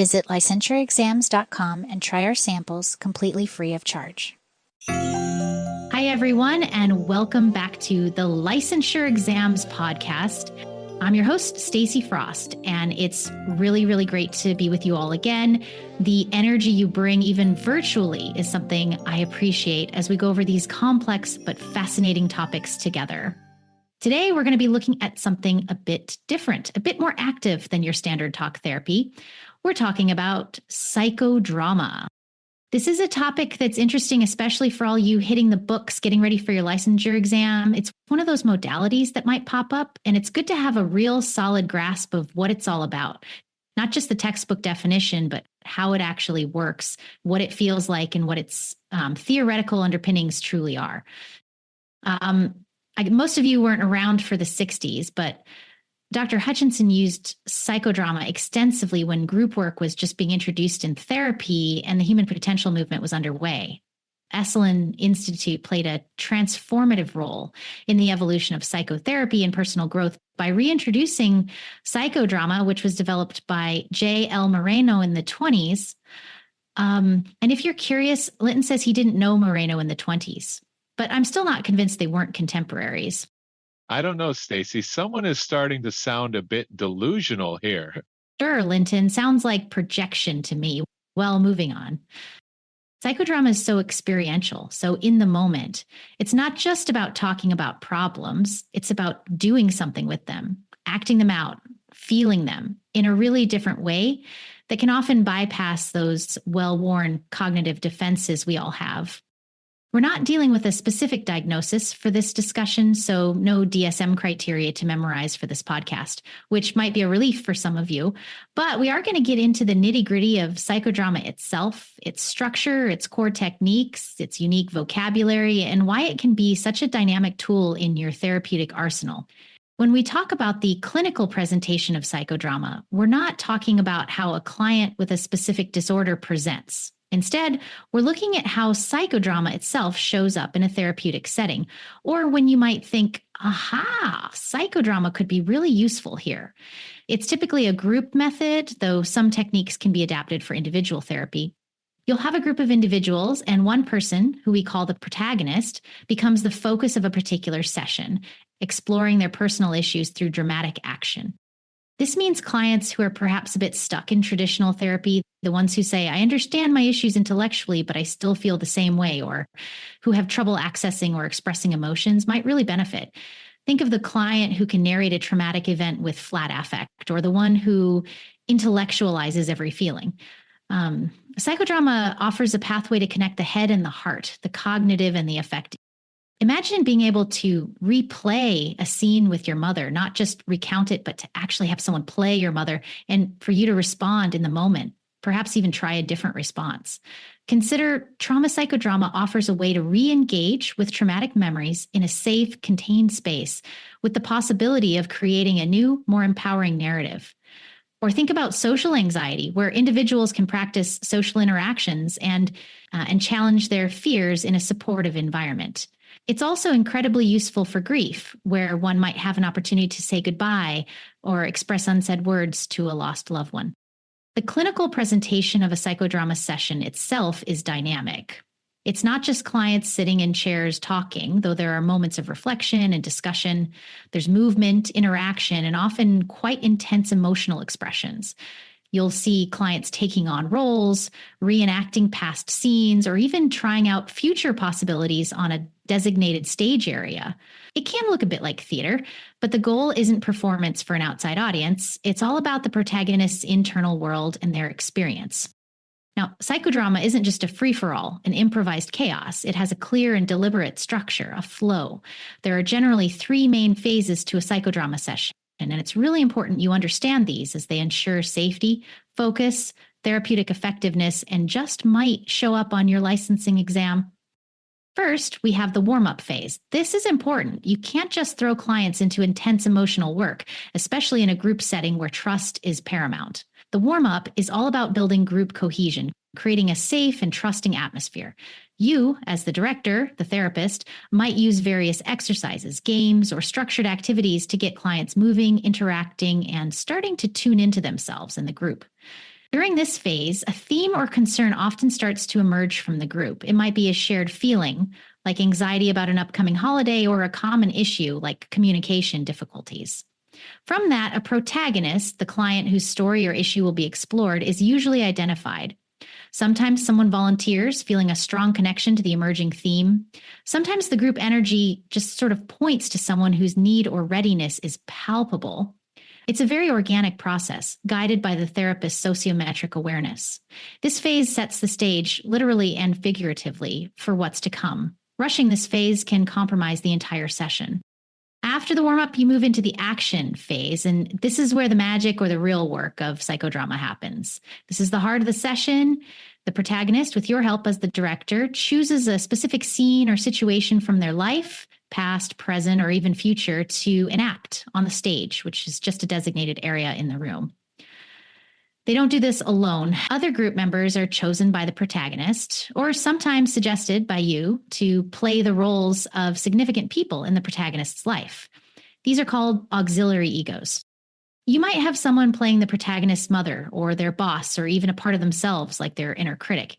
Visit licensureexams.com and try our samples completely free of charge. Hi, everyone, and welcome back to the Licensure Exams podcast. I'm your host, Stacey Frost, and it's really, really great to be with you all again. The energy you bring, even virtually, is something I appreciate as we go over these complex but fascinating topics together. Today, we're going to be looking at something a bit different, a bit more active than your standard talk therapy. We're talking about psychodrama. This is a topic that's interesting, especially for all you hitting the books, getting ready for your licensure exam. It's one of those modalities that might pop up, and it's good to have a real solid grasp of what it's all about. Not just the textbook definition, but how it actually works, what it feels like, and what its theoretical underpinnings truly are. Most of you weren't around for the 60s, but Dr. Hutchinson used psychodrama extensively when group work was just being introduced in therapy and the human potential movement was underway. Esalen Institute played a transformative role in the evolution of psychotherapy and personal growth by reintroducing psychodrama, which was developed by Jacob Moreno in the 20s. And if you're curious, Linton says he didn't know Moreno in the 20s, but I'm still not convinced they weren't contemporaries. I don't know, Stacey. Someone is starting to sound a bit delusional here. Sure, Linton. Sounds like projection to me. Well, moving on. Psychodrama is so experiential, so in the moment. It's not just about talking about problems. It's about doing something with them, acting them out, feeling them in a really different way that can often bypass those well-worn cognitive defenses we all have. We're not dealing with a specific diagnosis for this discussion, so no DSM criteria to memorize for this podcast, which might be a relief for some of you. But we are going to get into the nitty-gritty of psychodrama itself, its structure, its core techniques, its unique vocabulary, and why it can be such a dynamic tool in your therapeutic arsenal. When we talk about the clinical presentation of psychodrama, we're not talking about how a client with a specific disorder presents. Instead, we're looking at how psychodrama itself shows up in a therapeutic setting, or when you might think, aha, psychodrama could be really useful here. It's typically a group method, though some techniques can be adapted for individual therapy. You'll have a group of individuals, and one person, who we call the protagonist, becomes the focus of a particular session, exploring their personal issues through dramatic action. This means clients who are perhaps a bit stuck in traditional therapy, the ones who say, I understand my issues intellectually, but I still feel the same way, or who have trouble accessing or expressing emotions, might really benefit. Think of the client who can narrate a traumatic event with flat affect, or the one who intellectualizes every feeling. Psychodrama offers a pathway to connect the head and the heart, the cognitive and the affective. Imagine being able to replay a scene with your mother, not just recount it, but to actually have someone play your mother and for you to respond in the moment, perhaps even try a different response. Consider trauma psychodrama offers a way to re-engage with traumatic memories in a safe, contained space with the possibility of creating a new, more empowering narrative. Or think about social anxiety, where individuals can practice social interactions and challenge their fears in a supportive environment. It's also incredibly useful for grief, where one might have an opportunity to say goodbye or express unsaid words to a lost loved one. The clinical presentation of a psychodrama session itself is dynamic. It's not just clients sitting in chairs talking, though there are moments of reflection and discussion. There's movement, interaction, and often quite intense emotional expressions. You'll see clients taking on roles, reenacting past scenes, or even trying out future possibilities on a designated stage area. It can look a bit like theater, but the goal isn't performance for an outside audience. It's all about the protagonist's internal world and their experience. Now, psychodrama isn't just a free-for-all, an improvised chaos. It has a clear and deliberate structure, a flow. There are generally 3 main phases to a psychodrama session. And it's really important you understand these as they ensure safety, focus, therapeutic effectiveness, and just might show up on your licensing exam. First, we have the warm-up phase. This is important. You can't just throw clients into intense emotional work, especially in a group setting where trust is paramount. The warm-up is all about building group cohesion, creating a safe and trusting atmosphere. You, as the director, the therapist, might use various exercises, games, or structured activities to get clients moving, interacting, and starting to tune into themselves in the group. During this phase, a theme or concern often starts to emerge from the group. It might be a shared feeling, like anxiety about an upcoming holiday, or a common issue like communication difficulties. From that, a protagonist, the client whose story or issue will be explored, is usually identified. Sometimes someone volunteers, feeling a strong connection to the emerging theme. Sometimes the group energy just sort of points to someone whose need or readiness is palpable. It's a very organic process, guided by the therapist's sociometric awareness. This phase sets the stage, literally and figuratively, for what's to come. Rushing this phase can compromise the entire session. After the warm-up, you move into the action phase, and this is where the magic or the real work of psychodrama happens. This is the heart of the session. The protagonist, with your help as the director, chooses a specific scene or situation from their life, past, present, or even future, to enact on the stage, which is just a designated area in the room. They don't do this alone. Other group members are chosen by the protagonist, or sometimes suggested by you, to play the roles of significant people in the protagonist's life. These are called auxiliary egos. You might have someone playing the protagonist's mother, or their boss, or even a part of themselves, like their inner critic.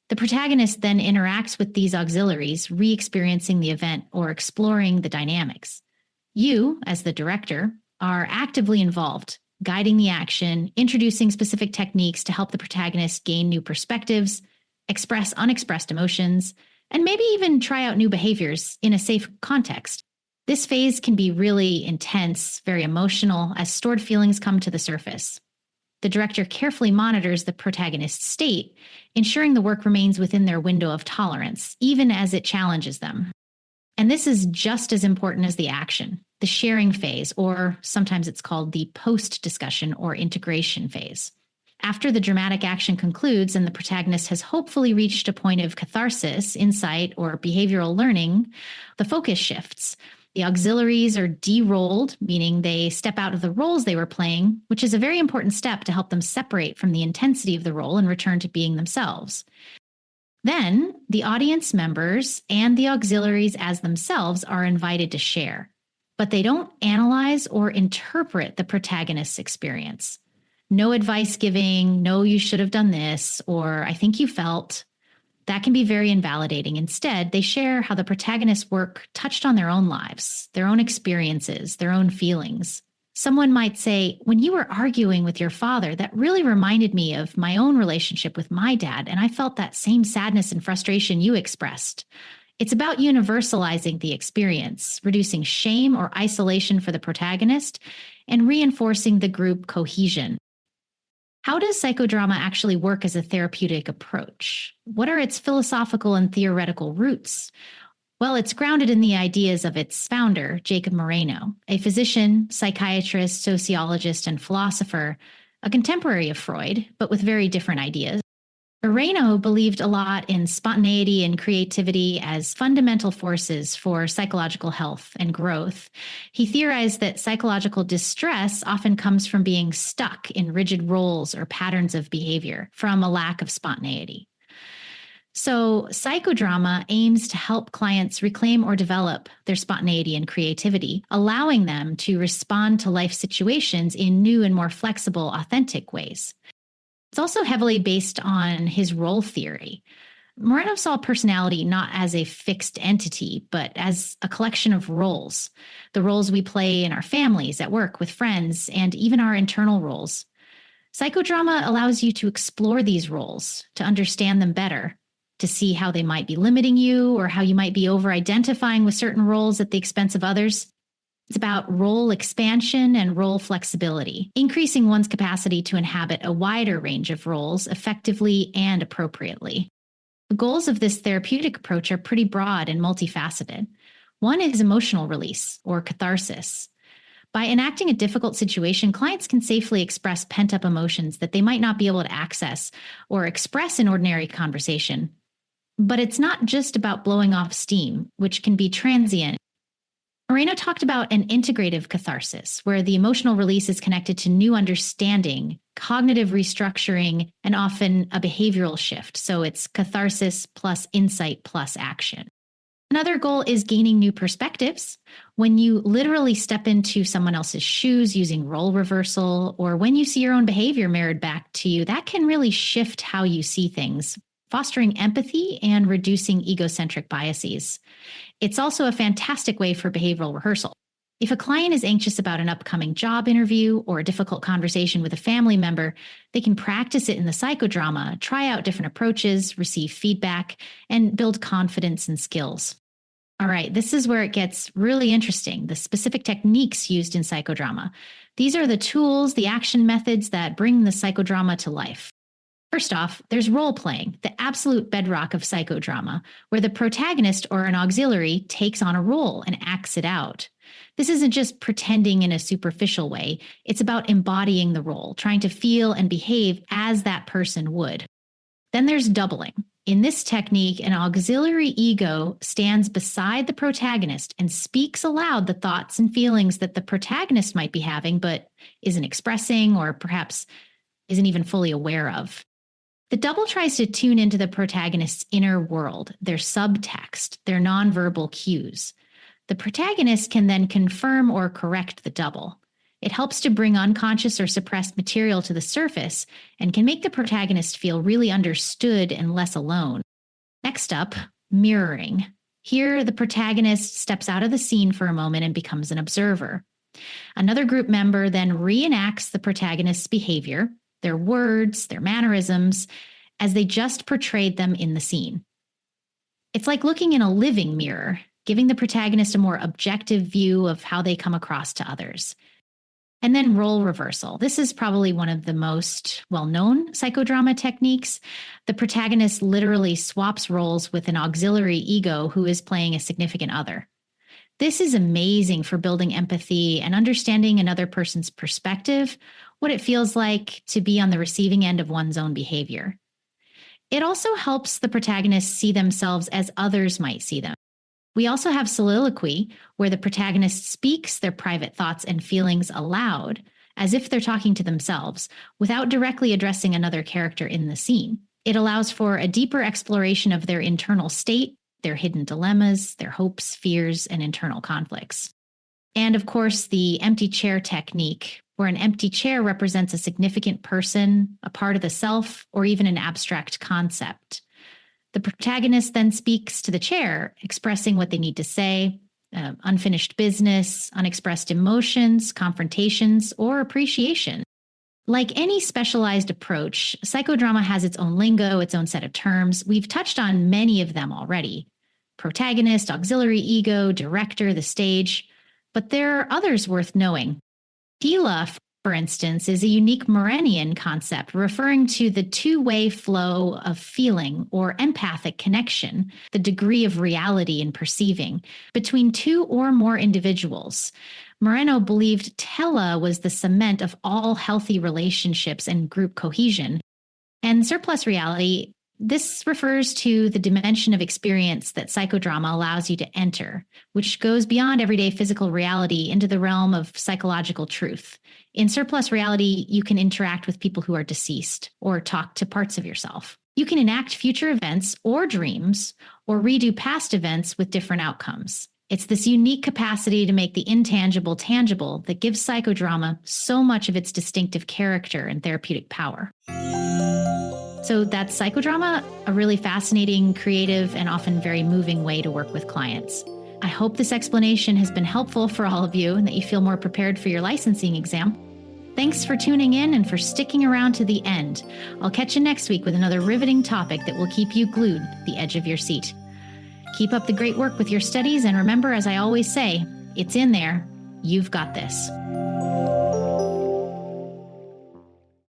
The protagonist then interacts with these auxiliaries, re-experiencing the event or exploring the dynamics. You, as the director, are actively involved, guiding the action, introducing specific techniques to help the protagonist gain new perspectives, express unexpressed emotions, and maybe even try out new behaviors in a safe context. This phase can be really intense, very emotional, as stored feelings come to the surface. The director carefully monitors the protagonist's state, ensuring the work remains within their window of tolerance, even as it challenges them. And this is just as important as the action, the sharing phase, or sometimes it's called the post-discussion or integration phase. After the dramatic action concludes and the protagonist has hopefully reached a point of catharsis, insight, or behavioral learning, the focus shifts. The auxiliaries are de-rolled, meaning they step out of the roles they were playing, which is a very important step to help them separate from the intensity of the role and return to being themselves. Then, the audience members and the auxiliaries as themselves are invited to share, but they don't analyze or interpret the protagonist's experience. No advice giving, no, you should have done this, or I think you felt. That can be very invalidating. Instead, they share how the protagonist's work touched on their own lives, their own experiences, their own feelings. Someone might say, when you were arguing with your father, that really reminded me of my own relationship with my dad, and I felt that same sadness and frustration you expressed. It's about universalizing the experience, reducing shame or isolation for the protagonist, and reinforcing the group cohesion. How does psychodrama actually work as a therapeutic approach? What are its philosophical and theoretical roots? Well, it's grounded in the ideas of its founder, Jacob Moreno, a physician, psychiatrist, sociologist, and philosopher, a contemporary of Freud, but with very different ideas. Moreno believed a lot in spontaneity and creativity as fundamental forces for psychological health and growth. He theorized that psychological distress often comes from being stuck in rigid roles or patterns of behavior, from a lack of spontaneity. So, psychodrama aims to help clients reclaim or develop their spontaneity and creativity, allowing them to respond to life situations in new and more flexible, authentic ways. It's also heavily based on his role theory. Moreno saw personality not as a fixed entity, but as a collection of roles, the roles we play in our families, at work, with friends, and even our internal roles. Psychodrama allows you to explore these roles, to understand them better, to see how they might be limiting you or how you might be over-identifying with certain roles at the expense of others. It's about role expansion and role flexibility, increasing one's capacity to inhabit a wider range of roles effectively and appropriately. The goals of this therapeutic approach are pretty broad and multifaceted. One is emotional release or catharsis. By enacting a difficult situation, clients can safely express pent-up emotions that they might not be able to access or express in ordinary conversation. But it's not just about blowing off steam, which can be transient. Moreno talked about an integrative catharsis, where the emotional release is connected to new understanding, cognitive restructuring, and often a behavioral shift. So it's catharsis plus insight plus action. Another goal is gaining new perspectives. When you literally step into someone else's shoes using role reversal, or when you see your own behavior mirrored back to you, that can really shift how you see things, fostering empathy and reducing egocentric biases. It's also a fantastic way for behavioral rehearsal. If a client is anxious about an upcoming job interview or a difficult conversation with a family member, they can practice it in the psychodrama, try out different approaches, receive feedback, and build confidence and skills. All right, this is where it gets really interesting, the specific techniques used in psychodrama. These are the tools, the action methods that bring the psychodrama to life. First off, there's role playing, the absolute bedrock of psychodrama, where the protagonist or an auxiliary takes on a role and acts it out. This isn't just pretending in a superficial way. It's about embodying the role, trying to feel and behave as that person would. Then there's doubling. In this technique, an auxiliary ego stands beside the protagonist and speaks aloud the thoughts and feelings that the protagonist might be having, but isn't expressing or perhaps isn't even fully aware of. The double tries to tune into the protagonist's inner world, their subtext, their nonverbal cues. The protagonist can then confirm or correct the double. It helps to bring unconscious or suppressed material to the surface and can make the protagonist feel really understood and less alone. Next up, mirroring. Here, the protagonist steps out of the scene for a moment and becomes an observer. Another group member then reenacts the protagonist's behavior, their words, their mannerisms, as they just portrayed them in the scene. It's like looking in a living mirror, giving the protagonist a more objective view of how they come across to others. And then role reversal. This is probably one of the most well-known psychodrama techniques. The protagonist literally swaps roles with an auxiliary ego who is playing a significant other. This is amazing for building empathy and understanding another person's perspective, what it feels like to be on the receiving end of one's own behavior. It also helps the protagonist see themselves as others might see them. We also have soliloquy, where the protagonist speaks their private thoughts and feelings aloud, as if they're talking to themselves, without directly addressing another character in the scene. It allows for a deeper exploration of their internal state, their hidden dilemmas, their hopes, fears, and internal conflicts. And of course, the empty chair technique, where an empty chair represents a significant person, a part of the self, or even an abstract concept. The protagonist then speaks to the chair, expressing what they need to say, unfinished business, unexpressed emotions, confrontations, or appreciation. Like any specialized approach, psychodrama has its own lingo, its own set of terms. We've touched on many of them already. Protagonist, auxiliary ego, director, the stage. But there are others worth knowing. Tila, for instance, is a unique Morenian concept referring to the two-way flow of feeling or empathic connection, the degree of reality in perceiving, between two or more individuals. Moreno believed tela was the cement of all healthy relationships and group cohesion. And surplus reality, this refers to the dimension of experience that psychodrama allows you to enter, which goes beyond everyday physical reality into the realm of psychological truth. In surplus reality, you can interact with people who are deceased or talk to parts of yourself. You can enact future events or dreams or redo past events with different outcomes. It's this unique capacity to make the intangible tangible that gives psychodrama so much of its distinctive character and therapeutic power. So that's psychodrama, a really fascinating, creative, and often very moving way to work with clients. I hope this explanation has been helpful for all of you and that you feel more prepared for your licensing exam. Thanks for tuning in and for sticking around to the end. I'll catch you next week with another riveting topic that will keep you glued to the edge of your seat. Keep up the great work with your studies, and remember, as I always say, it's in there. You've got this.